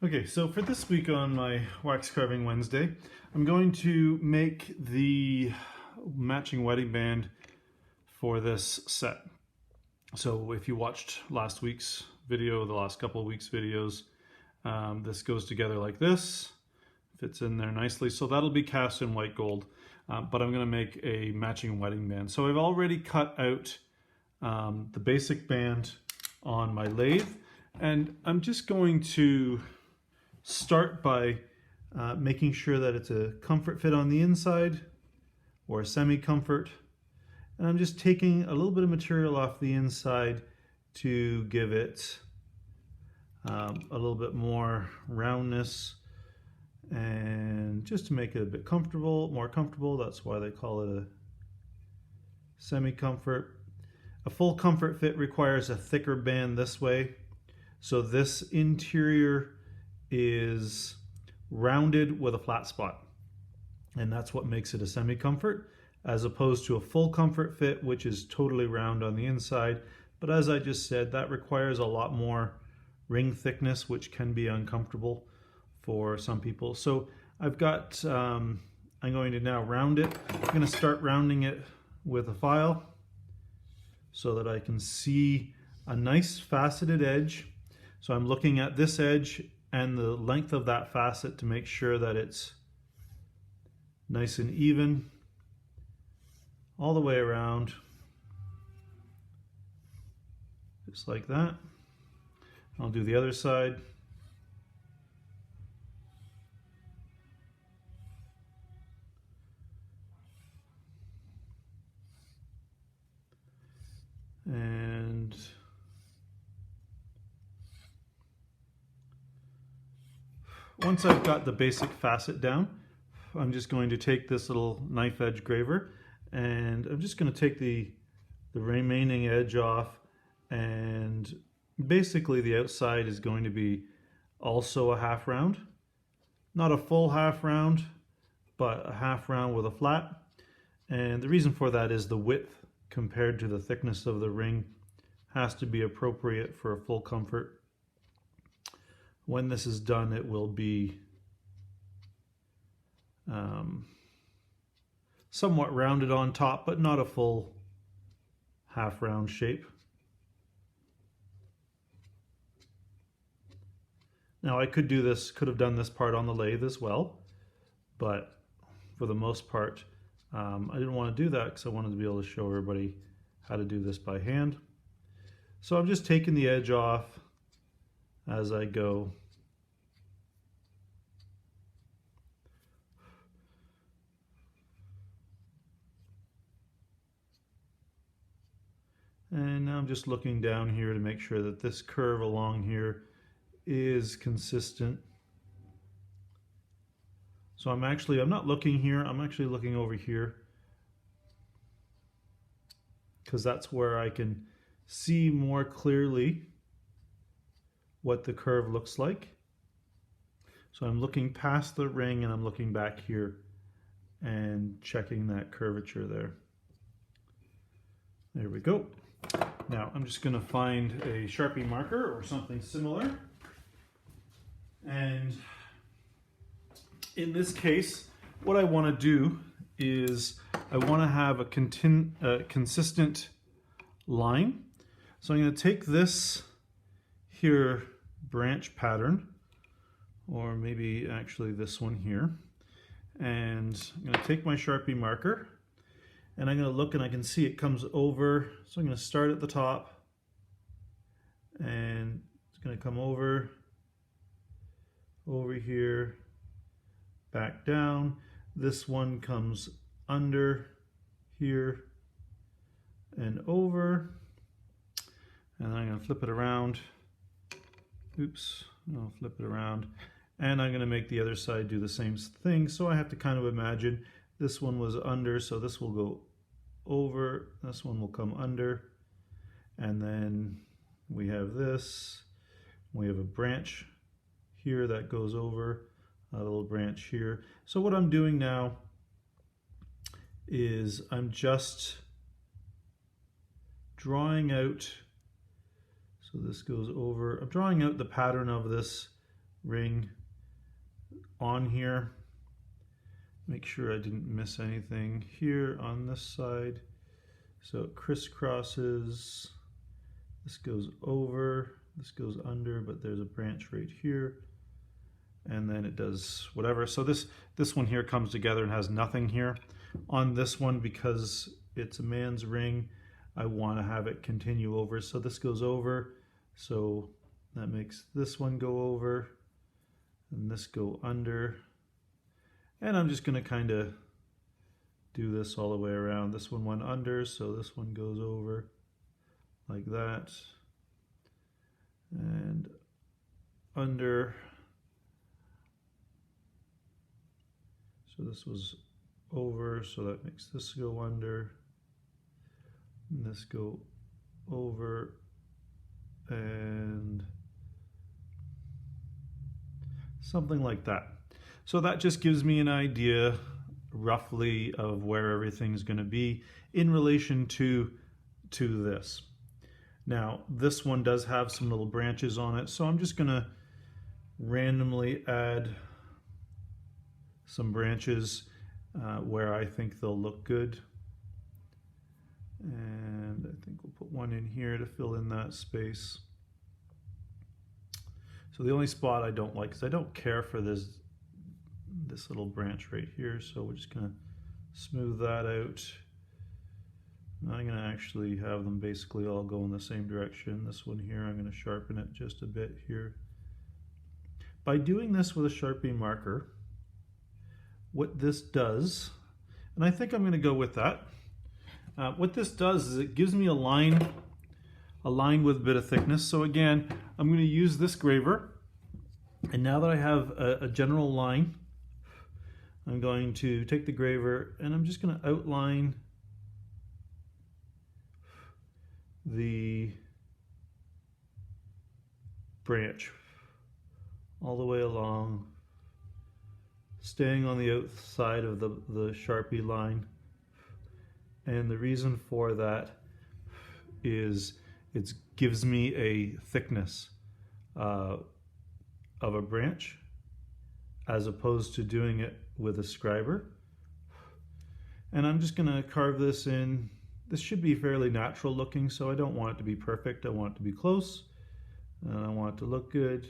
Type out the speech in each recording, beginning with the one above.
Okay, so for this week on my Wax Carving Wednesday, I'm going to make the matching wedding band for this set. So if you watched last week's video, the last couple of weeks' videos, this goes together like this, fits in there nicely. So that'll be cast in white gold, but I'm going to make a matching wedding band. So I've already cut out the basic band on my lathe, and I'm just going to start by making sure that it's a comfort fit on the inside or a semi-comfort, and I'm just taking a little bit of material off the inside to give it a little bit more roundness and just to make it a bit more comfortable. That's why they call it a semi-comfort. A full comfort fit requires a thicker band this way, so this interior is rounded with a flat spot, and that's what makes it a semi-comfort as opposed to a full comfort fit, which is totally round on the inside. But as I just said, that requires a lot more ring thickness, which can be uncomfortable for some people. So I've got I'm going to now round it. I'm going to start rounding it with a file so that I can see a nice faceted edge. So I'm looking at this edge and the length of that facet to make sure that it's nice and even all the way around, just like that. I'll do the other side. And once I've got the basic facet down, I'm just going to take this little knife edge graver and I'm just going to take the remaining edge off, and basically the outside is going to be also a half round. Not a full half round, but a half round with a flat. And the reason for that is the width compared to the thickness of the ring has to be appropriate for a full comfort. When this is done, it will be somewhat rounded on top, but not a full half round shape. Now I could have done this part on the lathe as well, but for the most part, I didn't want to do that because I wanted to be able to show everybody how to do this by hand. So I'm just taking the edge off as I go. And now I'm just looking down here to make sure that this curve along here is consistent. So I'm not looking here, I'm actually looking over here, because that's where I can see more clearly what the curve looks like. So I'm looking past the ring and I'm looking back here and checking that curvature there. There we go. Now I'm just going to find a Sharpie marker or something similar, and in this case what I want to do is I want to have a consistent line. So I'm going to take this here branch pattern, or maybe actually this one here, and I'm going to take my Sharpie marker and I'm going to look and I can see it comes over. So I'm going to start at the top and it's going to come over here, back down. This one comes under here and over, and I'm going to flip it around. Oops, I'll flip it around, and I'm going to make the other side do the same thing. So I have to kind of imagine this one was under, so this will go over, this one will come under, and then we have this, we have a branch here that goes over, a little branch here. So what I'm doing now is I'm just drawing out, so this goes over, I'm drawing out the pattern of this ring on here. Make sure I didn't miss anything here on this side. So it crisscrosses, this goes over, this goes under, but there's a branch right here. And then it does whatever. So this one here comes together and has nothing here. On this one, because it's a man's ring, I want to have it continue over. So this goes over, so that makes this one go over and this go under. And I'm just going to kind of do this all the way around. This one went under, so this one goes over like that. And under. So this was over, so that makes this go under. And this go over. And something like that. So that just gives me an idea roughly of where everything's going to be in relation to this. Now this one does have some little branches on it, so I'm just going to randomly add some branches where I think they'll look good. And I think we'll put one in here to fill in that space. So the only spot I don't like, because I don't care for this little branch right here, so we're just going to smooth that out. Now I'm going to actually have them basically all go in the same direction. This one here, I'm going to sharpen it just a bit here. By doing this with a Sharpie marker, what this does, and I think I'm going to go with that, what this does is it gives me a line with a bit of thickness. So again, I'm going to use this graver, and now that I have a general line, I'm going to take the graver and I'm just going to outline the branch all the way along, staying on the outside of the Sharpie line. And the reason for that is it gives me a thickness of a branch as opposed to doing it with a scriber. And I'm just going to carve this in. This should be fairly natural looking, so I don't want it to be perfect. I want it to be close, and I want it to look good.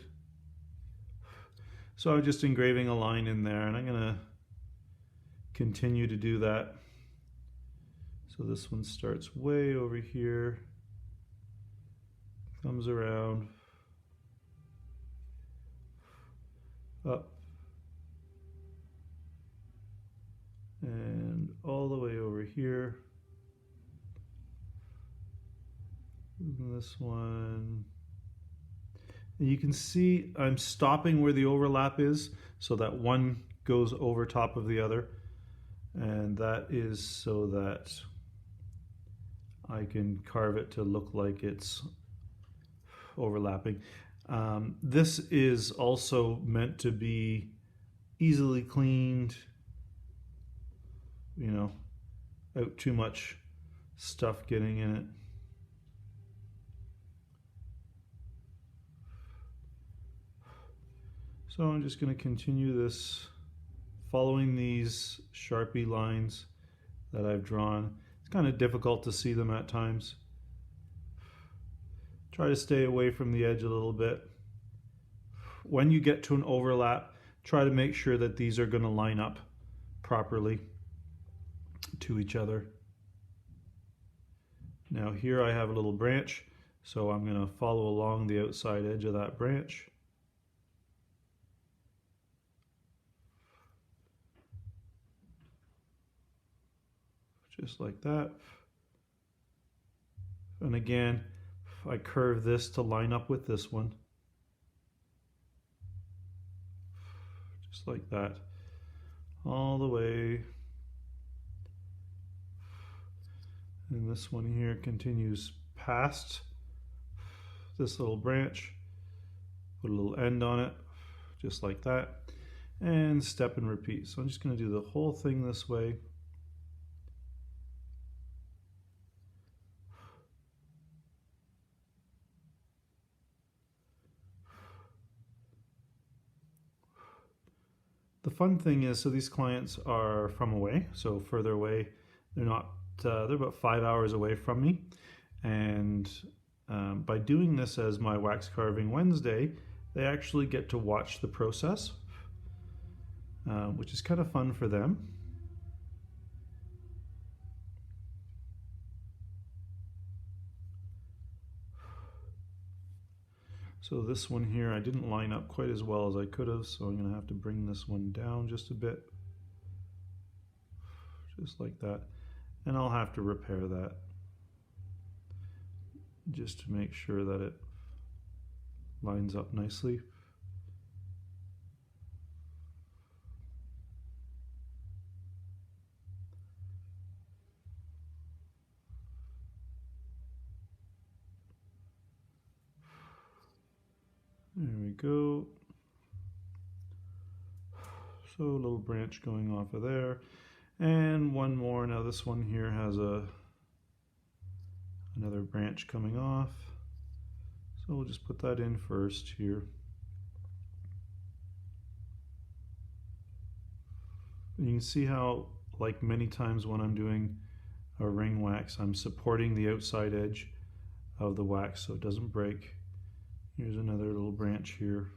So I'm just engraving a line in there, and I'm going to continue to do that. So this one starts way over here, comes around, up, and all the way over here. And this one. And you can see I'm stopping where the overlap is so that one goes over top of the other. And that is so that I can carve it to look like it's overlapping. This is also meant to be easily cleaned, you know, without too much stuff getting in it. So I'm just going to continue this, following these Sharpie lines that I've drawn. It's kind of difficult to see them at times. Try to stay away from the edge a little bit. When you get to an overlap, try to make sure that these are going to line up properly to each other. Now here I have a little branch, so I'm going to follow along the outside edge of that branch. Just like that. And again, I curve this to line up with this one. Just like that. All the way. And this one here continues past this little branch. Put a little end on it, just like that. And step and repeat. So I'm just going to do the whole thing this way. The fun thing is, so these clients are from away, so further away. They're not, they're about 5 hours away from me. And by doing this as my Wax Carving Wednesday, they actually get to watch the process, which is kind of fun for them. So this one here, I didn't line up quite as well as I could have, so I'm going to have to bring this one down just a bit. Just like that. And I'll have to repair that just to make sure that it lines up nicely. There we go. So a little branch going off of there. And one more. Now this one here has another branch coming off. So we'll just put that in first here. And you can see how, like many times when I'm doing a ring wax, I'm supporting the outside edge of the wax so it doesn't break. Here's another little branch here.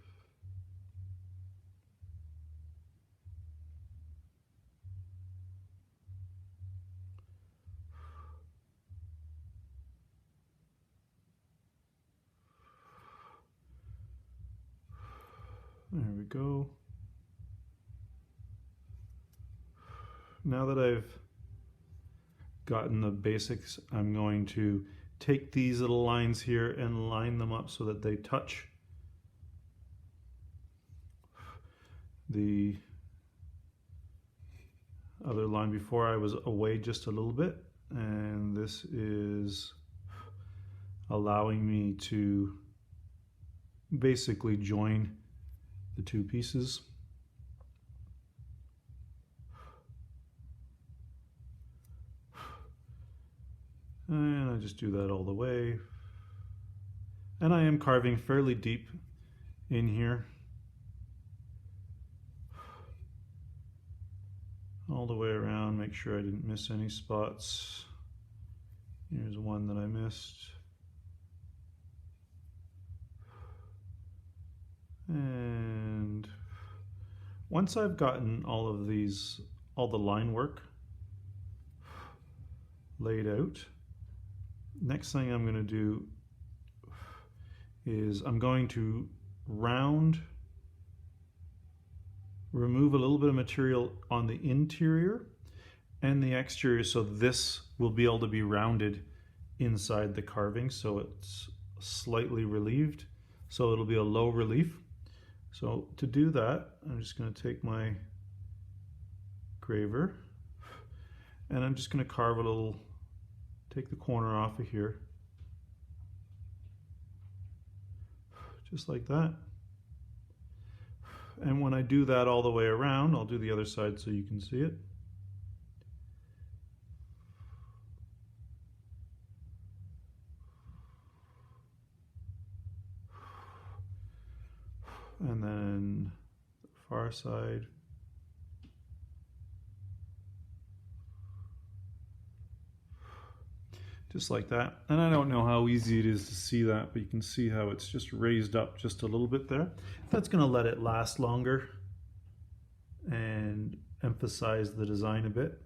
There we go. Now that I've gotten the basics, I'm going to take these little lines here and line them up so that they touch the other line before. I was away just a little bit, and this is allowing me to basically join the two pieces. And I just do that all the way. And I am carving fairly deep in here. All the way around, make sure I didn't miss any spots. Here's one that I missed. And once I've gotten all of these, all the line work laid out, next thing I'm going to do is I'm going to remove a little bit of material on the interior and the exterior, so this will be able to be rounded inside the carving, so it's slightly relieved, so it'll be a low relief. So to do that, I'm just going to take my graver and I'm just going to carve a little, take the corner off of here, just like that. And when I do that all the way around, I'll do the other side so you can see it. And then the far side. Just like that. And I don't know how easy it is to see that, but you can see how it's just raised up just a little bit there. That's going to let it last longer and emphasize the design a bit.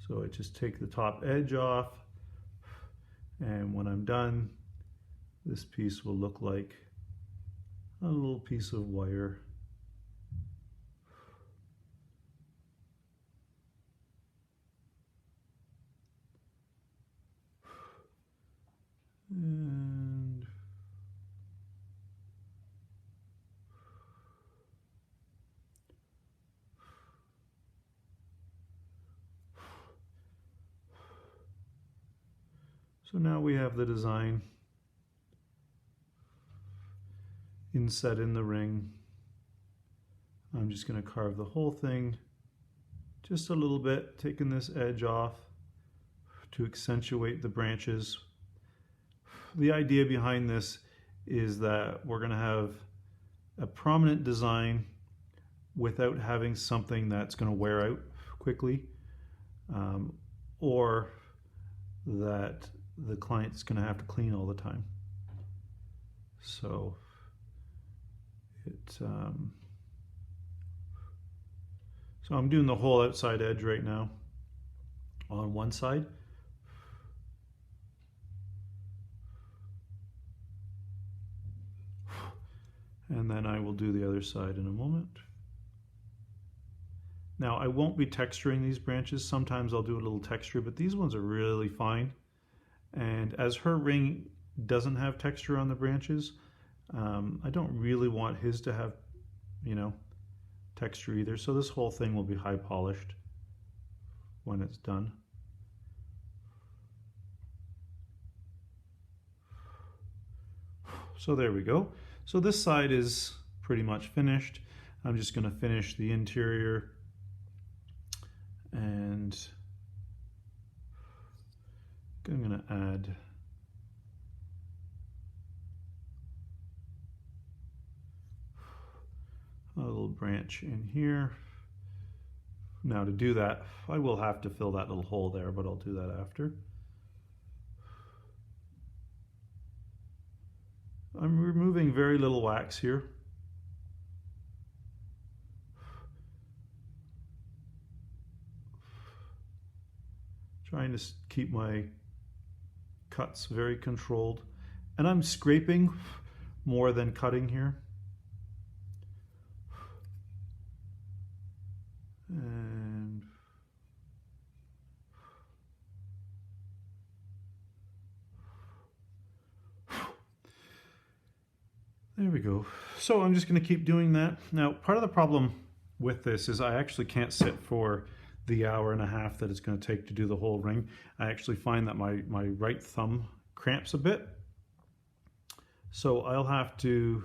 So I just take the top edge off, and when I'm done, this piece will look like a little piece of wire. And so now we have the design inset in the ring. I'm just going to carve the whole thing just a little bit, taking this edge off to accentuate the branches. The idea behind this is that we're going to have a prominent design without having something that's going to wear out quickly, or that the client's going to have to clean all the time. So so I'm doing the whole outside edge right now on one side. And then I will do the other side in a moment. Now I won't be texturing these branches. Sometimes I'll do a little texture, but these ones are really fine. And as her ring doesn't have texture on the branches, I don't really want his to have, texture either. So this whole thing will be high polished when it's done. So there we go. So this side is pretty much finished. I'm just going to finish the interior, and I'm going to add a little branch in here. Now to do that, I will have to fill that little hole there, but I'll do that after. I'm removing very little wax here. Trying to keep my cuts very controlled. And I'm scraping more than cutting here. And there we go. So I'm just going to keep doing that. Now, part of the problem with this is I actually can't sit for the hour and a half that it's going to take to do the whole ring. I actually find that my right thumb cramps a bit. So I'll have to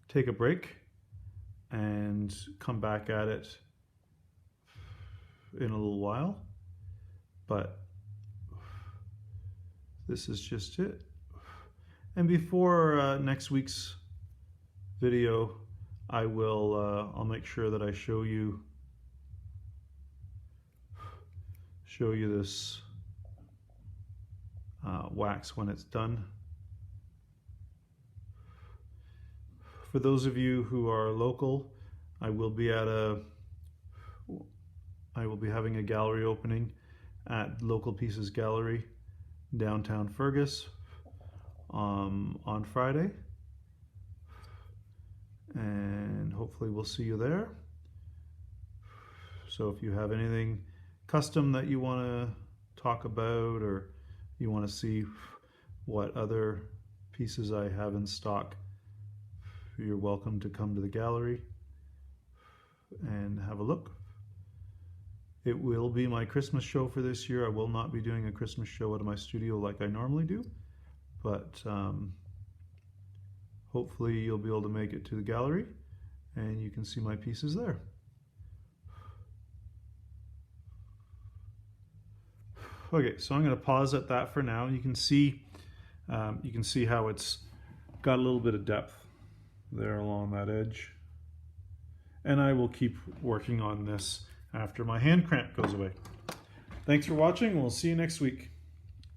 take a break and come back at it in a little while. But this is just it. And before next week's video, I'll make sure that I show you this wax when it's done. For those of you who are local, I will be having a gallery opening at Local Pieces Gallery, downtown Fergus, on Friday, and hopefully we'll see you there. So if you have anything custom that you want to talk about, or you want to see what other pieces I have in stock, you're welcome to come to the gallery and have a look. It will be my Christmas show for this year. I will not be doing a Christmas show out of my studio like I normally do, but hopefully you'll be able to make it to the gallery and you can see my pieces there. Okay, so I'm going to pause at that for now. You can see how it's got a little bit of depth there along that edge, and I will keep working on this after my hand cramp goes away. Thanks for watching. We'll see you next week.